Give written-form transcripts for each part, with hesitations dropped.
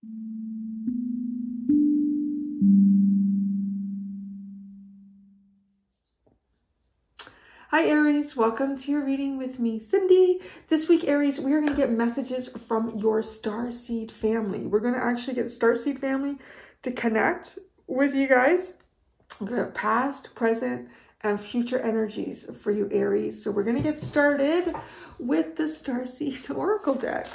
Hi Aries, welcome to your reading with me, Cindy. This week, Aries, we are going to get messages from your starseed family. We're going to actually get starseed family to connect with you guys. We're going to have past, present, and future energies for you, Aries. So we're going to get started with the starseed oracle deck.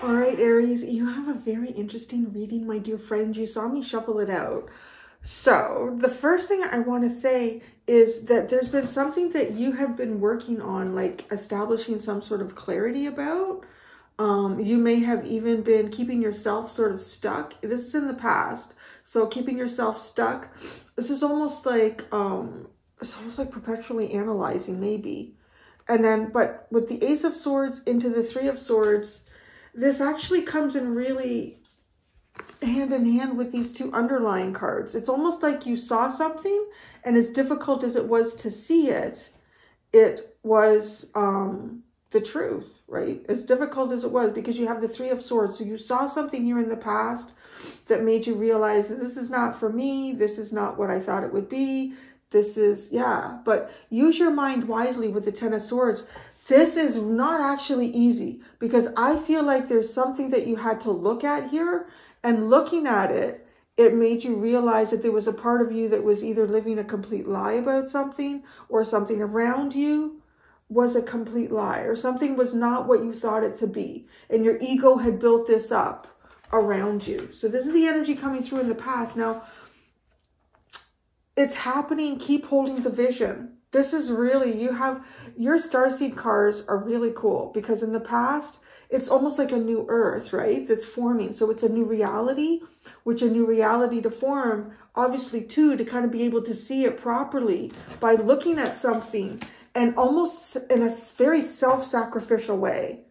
All right, Aries, you have a very interesting reading, my dear friend. You saw me shuffle it out. So the first thing I want to say is that there's been something that you have been working on, like establishing some sort of clarity about. You may have even been keeping yourself sort of stuck. This is in the past. So keeping yourself stuck. This is almost like, it's almost like perpetually analyzing maybe. And then, but with the Ace of Swords into the Three of Swords, this actually comes in really hand in hand with these two underlying cards. It's almost like you saw something, and as difficult as it was to see it, it was the truth, right? As difficult as it was, because you have the Three of Swords. So you saw something here in the past that made you realize that this is not for me. This is not what I thought it would be. This is, yeah, but use your mind wisely with the Ten of Swords. This is not actually easy, because I feel like there's something that you had to look at here, and looking at it, it made you realize that there was a part of you that was either living a complete lie about something, or something around you was a complete lie, or something was not what you thought it to be. And your ego had built this up around you. So this is the energy coming through in the past. Now, it's happening. Keep holding the vision. This is really, you have, your starseed cards are really cool, because in the past, it's almost like a new earth, right? That's forming. So it's a new reality, which a new reality to form, obviously too, to kind of be able to see it properly by looking at something, and almost in a very self-sacrificial way,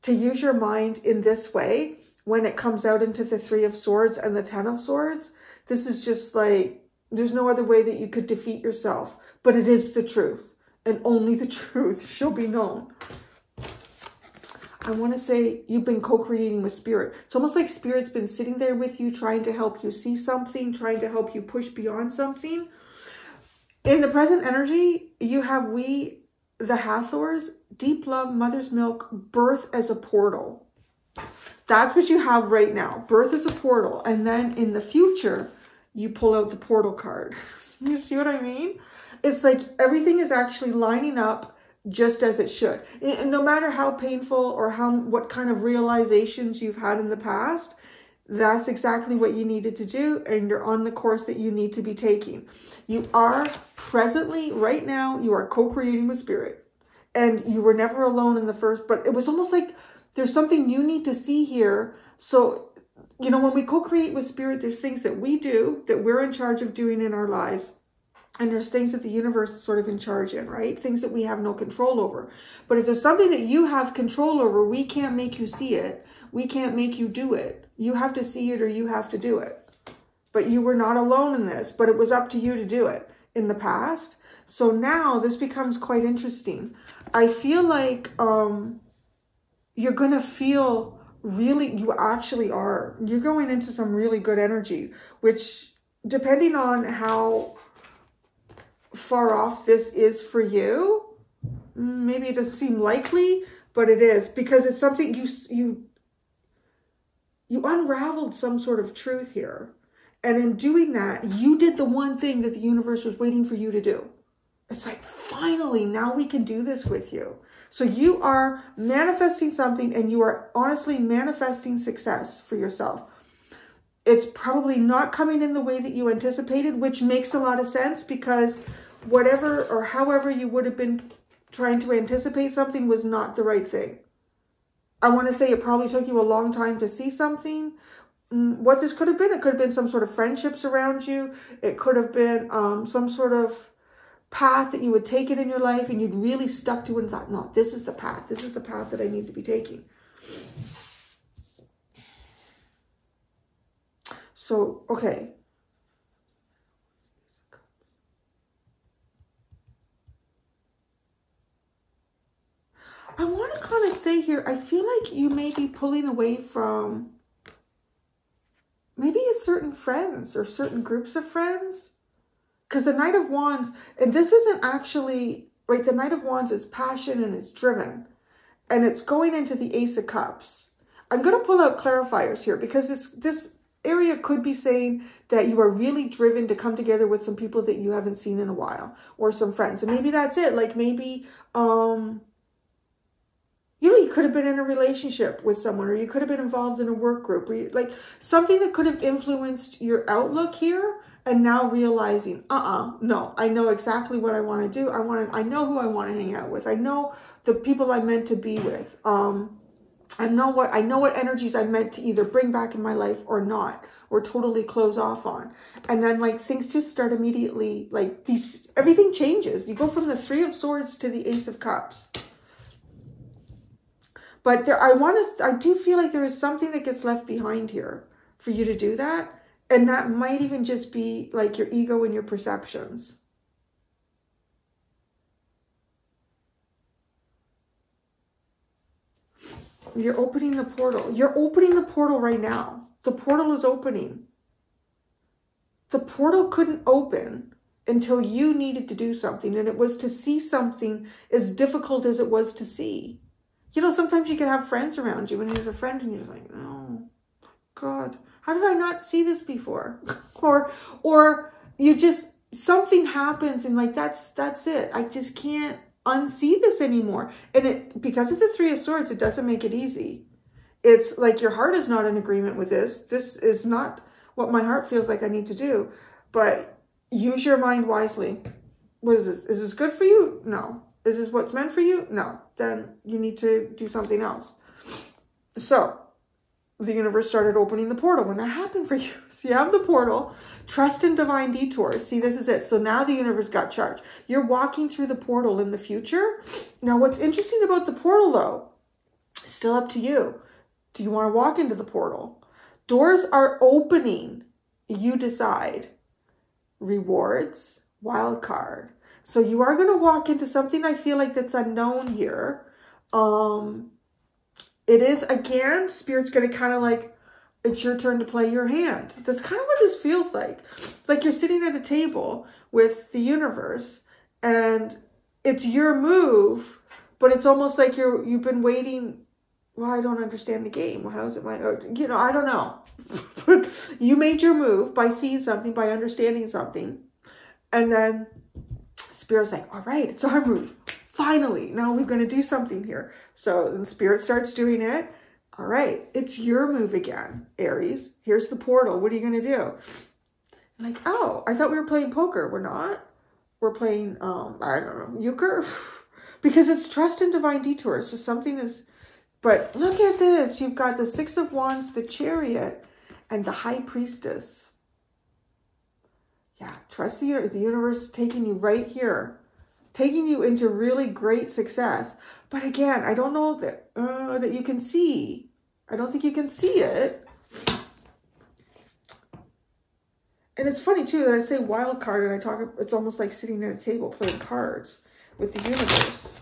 to use your mind in this way when it comes out into the Three of Swords and the Ten of Swords. This is just like, there's no other way that you could defeat yourself, but it is the truth, and only the truth shall be known. I want to say you've been co-creating with Spirit. It's almost like Spirit's been sitting there with you, trying to help you see something, trying to help you push beyond something. In the present energy, you have we, the Hathors, deep love, mother's milk, birth as a portal. That's what you have right now. Birth as a portal. And then in the future, you pull out the portal card. You see what I mean? It's like everything is actually lining up just as it should. And no matter how painful or what kind of realizations you've had in the past, that's exactly what you needed to do. And you're on the course that you need to be taking. You are presently, right now, you are co-creating with Spirit. And you were never alone in the first, but it was almost like there's something you need to see here. So, you know, when we co-create with Spirit, there's things that we do that we're in charge of doing in our lives. And there's things that the universe is sort of in charge in, right? Things that we have no control over. But if there's something that you have control over, we can't make you see it. We can't make you do it. You have to see it, or you have to do it. But you were not alone in this, but it was up to you to do it in the past. So now this becomes quite interesting. I feel like you're going to feel really, you actually are. You're going into some really good energy, which depending on how far off this is for you, maybe it doesn't seem likely, but it is, because it's something you unraveled some sort of truth here. And in doing that, you did the one thing that the universe was waiting for you to do. It's like, finally, now we can do this with you. So you are manifesting something, and you are honestly manifesting success for yourself. It's probably not coming in the way that you anticipated, which makes a lot of sense, because whatever or however you would have been trying to anticipate something was not the right thing. I want to say it probably took you a long time to see something. What this could have been, it could have been some sort of friendships around you. It could have been some sort of path that you would take it in your life and you'd really stuck to it and thought, no, this is the path. This is the path that I need to be taking. So, okay. I want to kind of say here, I feel like you may be pulling away from maybe a certain friends or certain groups of friends. Because the Knight of Wands, and this isn't actually, right, the Knight of Wands is passion and it's driven. And it's going into the Ace of Cups. I'm going to pull out clarifiers here because this area could be saying that you are really driven to come together with some people that you haven't seen in a while. Or some friends. And maybe that's it. Like maybe, you know, you could have been in a relationship with someone, or you could have been involved in a work group, or you, like something that could have influenced your outlook here, and now realizing, no, I know exactly what I want to do. I know who I want to hang out with. I know the people I'm meant to be with. I know what energies I'm meant to either bring back in my life or not, or totally close off on. And then like things just start immediately, like everything changes. You go from the Three of Swords to the Ace of Cups. But there, I do feel like there is something that gets left behind here for you to do that. And that might even just be like your ego and your perceptions. You're opening the portal. You're opening the portal right now. The portal is opening. The portal couldn't open until you needed to do something. And it was to see something as difficult as it was to see. You know, sometimes you can have friends around you and there's a friend and you're like, oh, God, how did I not see this before? or you just, something happens and like, that's it. I just can't unsee this anymore. And because of the Three of Swords, it doesn't make it easy. It's like your heart is not in agreement with this. This is not what my heart feels like I need to do. But use your mind wisely. What is this? Is this good for you? No. Is this what's meant for you? No. Then you need to do something else. So the universe started opening the portal when that happened for you. So you have the portal, trust in divine detours. See, this is it. So now the universe got charged. You're walking through the portal in the future. Now, what's interesting about the portal, though, is still up to you. Do you want to walk into the portal? Doors are opening. You decide. Rewards, wild card. So you are going to walk into something I feel like that's unknown here. It is, again, Spirit's going to kind of like, it's your turn to play your hand. That's kind of what this feels like. It's like you're sitting at a table with the universe and it's your move, but it's almost like you've been waiting. Well, I don't understand the game. Well, how is it my, you know, I don't know. You made your move by seeing something, by understanding something. And then Spirit's like, all right, it's our move. Finally, now we're going to do something here. So then Spirit starts doing it. All right, it's your move again, Aries. Here's the portal. What are you going to do? Like, oh, I thought we were playing poker. We're not. We're playing, I don't know, euchre. Because it's trust in divine detours. So something is, but look at this. You've got the Six of Wands, the Chariot, and the High Priestess. Yeah, trust the universe taking you right here. Taking you into really great success. But again, I don't know that, that you can see. I don't think you can see it. And it's funny too that I say wild card and I talk, it's almost like sitting at a table playing cards with the universe.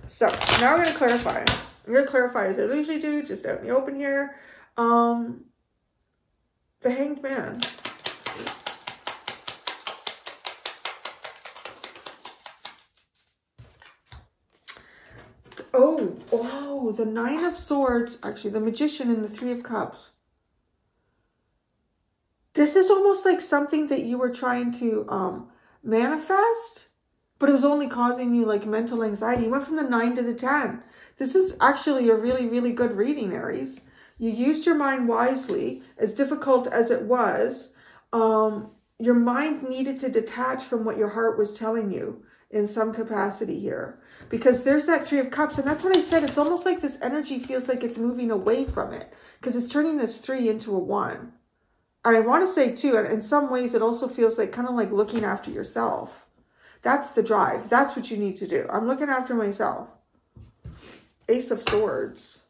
So now I'm going to clarify. I'm going to clarify as I usually do, just out in the open here. The Hanged Man. Oh, wow, the Nine of Swords, actually the Magician and the Three of Cups. This is almost like something that you were trying to manifest, but it was only causing you like mental anxiety. You went from the 9 to the 10. This is actually a really, really good reading, Aries. You used your mind wisely, as difficult as it was. your mind needed to detach from what your heart was telling you in some capacity here. Because there's that Three of Cups. And that's what I said. It's almost like this energy feels like it's moving away from it. Because it's turning this 3 into a 1. And I want to say too, and in some ways it also feels like kind of like looking after yourself. That's the drive. That's what you need to do. I'm looking after myself. Ace of Swords.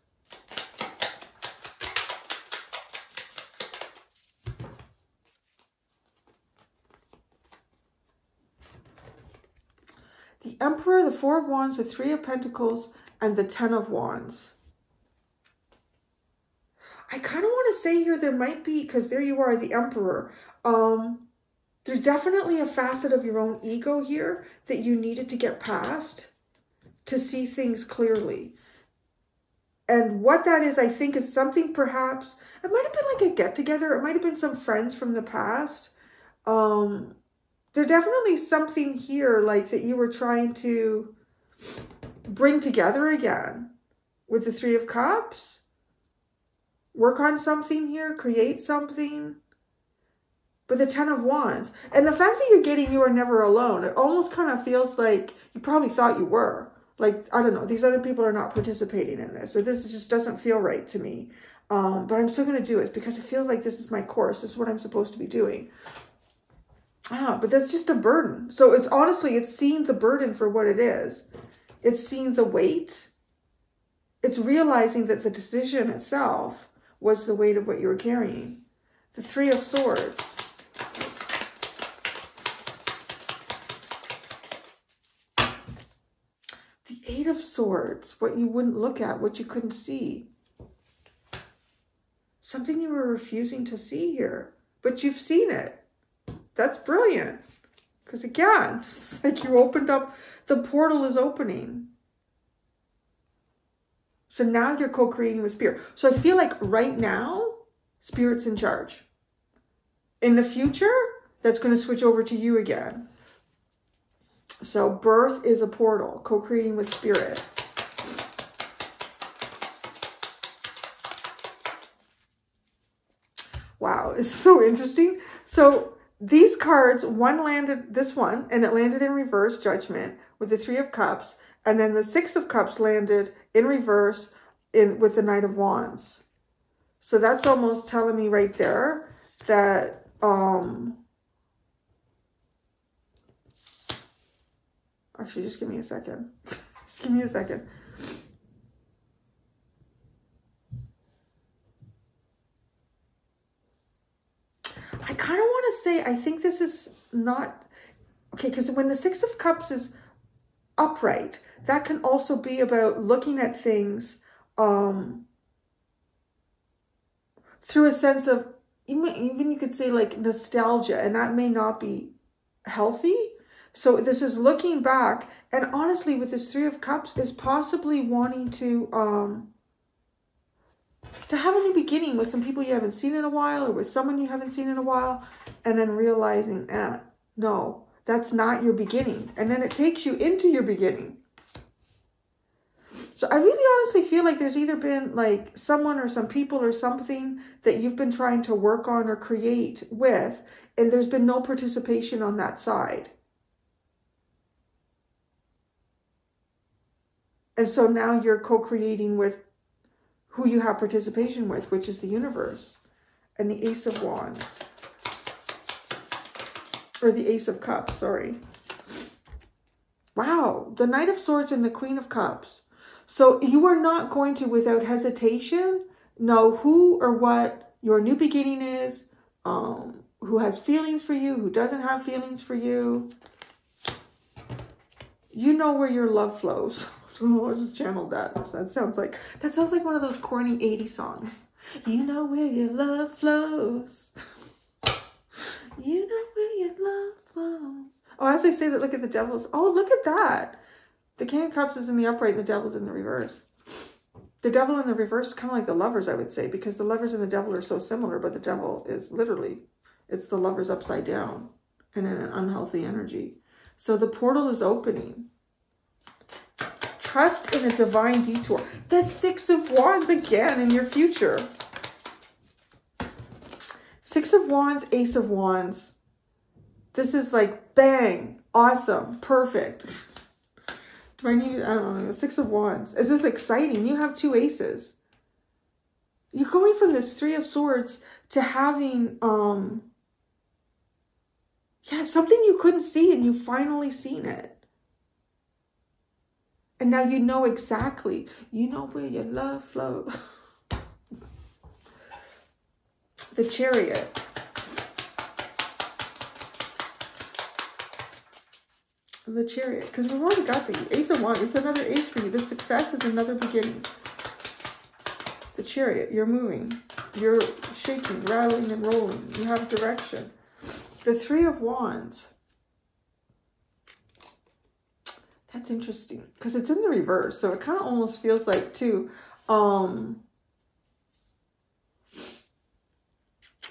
The Emperor, the Four of Wands, the Three of Pentacles, and the Ten of Wands. I kind of want to say here there might be, because there you are, the Emperor. There's definitely a facet of your own ego here that you needed to get past to see things clearly. And what that is, I think, is something perhaps, it might have been like a get-together. It might have been some friends from the past. There's definitely something here like that you were trying to bring together again with the Three of Cups. Work on something here, create something. But the Ten of Wands, and the fact that you're getting you are never alone, it almost kind of feels like you probably thought you were. Like, I don't know, these other people are not participating in this, or this just doesn't feel right to me. But I'm still going to do it because it feels like this is my course. This is what I'm supposed to be doing. But that's just a burden. So it's honestly, it's seeing the burden for what it is. It's seeing the weight. It's realizing that the decision itself was the weight of what you were carrying. The Three of Swords. The Eight of Swords. What you wouldn't look at, what you couldn't see. Something you were refusing to see here, but you've seen it. That's brilliant. Because again, it's like you opened up, the portal is opening. So now you're co-creating with Spirit. So I feel like right now, Spirit's in charge. In the future, that's going to switch over to you again. So birth is a portal, co-creating with Spirit. Wow, it's so interesting. So these cards, one landed, this one, and it landed in reverse, Judgment, with the Three of Cups. And then the Six of Cups landed in reverse with the Knight of Wands. So that's almost telling me right there that, actually, just give me a second. Just give me a second. I kind of want to say, I think this is not, okay, because when the Six of Cups is upright, that can also be about looking at things through a sense of, even you could say like nostalgia, and that may not be healthy. So this is looking back, and honestly with this Three of Cups is possibly wanting to have a new beginning with some people you haven't seen in a while, or with someone you haven't seen in a while, and then realizing, no, that's not your beginning. And then it takes you into your beginning. So I really honestly feel like there's either been like someone or some people or something that you've been trying to work on or create with, and there's been no participation on that side. And so now you're co-creating with who you have participation with, which is the universe. And the Ace of Wands. Or the Ace of Cups, sorry. Wow, the Knight of Swords and the Queen of Cups. So you are not going to, without hesitation, know who or what your new beginning is, who has feelings for you, who doesn't have feelings for you. You know where your love flows. So I just channeled that. That sounds like one of those corny 80s songs. You know where your love flows. You know where your love flows. Oh, as I say that, look at the Devils. Oh, look at that. The King of Cups is in the upright and the Devil's in the reverse. The Devil in the reverse is kind of like the Lovers, I would say, because the Lovers and the Devil are so similar, but the Devil is literally, it's the Lovers upside down and in an unhealthy energy. So the portal is opening. Trust in a divine detour. The Six of Wands again in your future. Six of Wands, Ace of Wands. This is like, bang, awesome, perfect. Do I need, I don't know, 6 of Wands. Is this exciting? You have 2 aces. You're going from this 3 of Swords to having, yeah, something you couldn't see and you finally seen it. And now you know exactly, you know where your love flows. The Chariot. The Chariot, because we've already got the Ace of Wands. It's another ace for you. The success is another beginning. The Chariot, you're moving. You're shaking, rattling, and rolling. You have direction. The 3 of Wands. That's interesting, because it's in the reverse. So it kind of almost feels like, too,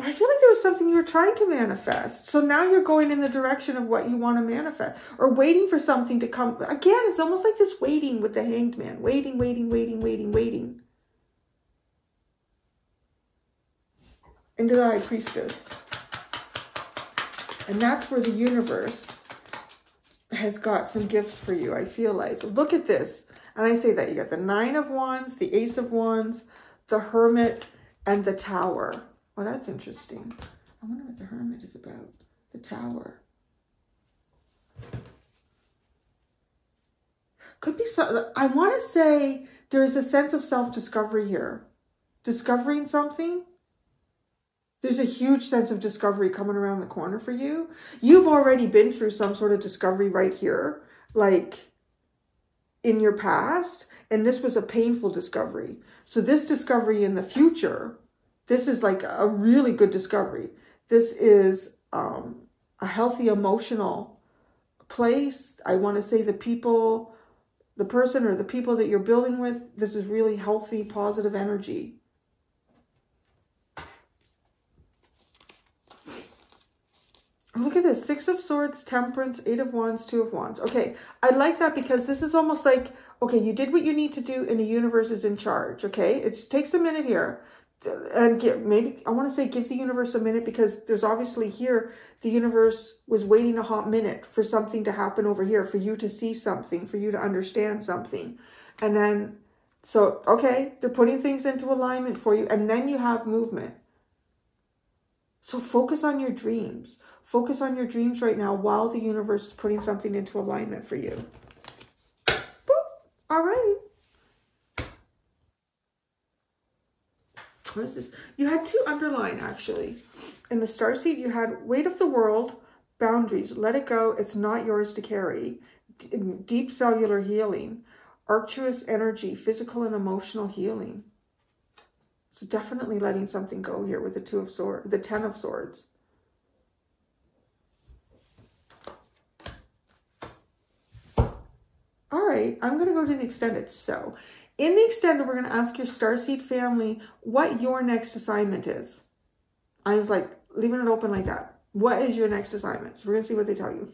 I feel like there was something you were trying to manifest. So now you're going in the direction of what you want to manifest, or waiting for something to come. Again, it's almost like this waiting with the Hanged Man. Waiting, waiting, waiting, waiting, waiting. Into the High Priestess. And that's where the universe has got some gifts for you, I feel like. Look at this. And I say that you got the 9 of Wands, the Ace of Wands, the Hermit, and the Tower. Oh, that's interesting. I wonder what the Hermit is about. The Tower. Could be so. I want to say there's a sense of self-discovery here. Discovering something. There's a huge sense of discovery coming around the corner for you. You've already been through some sort of discovery right here, like in your past. And this was a painful discovery. So this discovery in the future, this is like a really good discovery. This is a healthy emotional place. I want to say the people, the person or the people that you're building with, this is really healthy, positive energy. Look at this. 6 of Swords, Temperance, 8 of Wands, 2 of Wands. Okay, I like that because this is almost like, okay, you did what you need to do and the universe is in charge, okay? It takes a minute here. And maybe, I want to say give the universe a minute, because there's obviously here, the universe was waiting a hot minute for something to happen over here, for you to see something, for you to understand something. And then, so, okay, they're putting things into alignment for you, and then you have movement. So focus on your dreams. Focus on your dreams right now while the universe is putting something into alignment for you. Boop. All right. What is this? You had 2 underline, actually. In the starseed, you had weight of the world, boundaries, let it go, it's not yours to carry. Deep cellular healing, arcturus energy, physical and emotional healing. So definitely letting something go here with the 2 of Swords, the 10 of Swords. All right, I'm going to go to the extended. So in the extended, we're going to ask your starseed family what your next assignment is. I was like, leaving it open like that. What is your next assignment? So we're going to see what they tell you.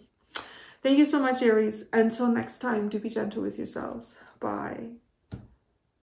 Thank you so much, Aries. Until next time, do be gentle with yourselves. Bye.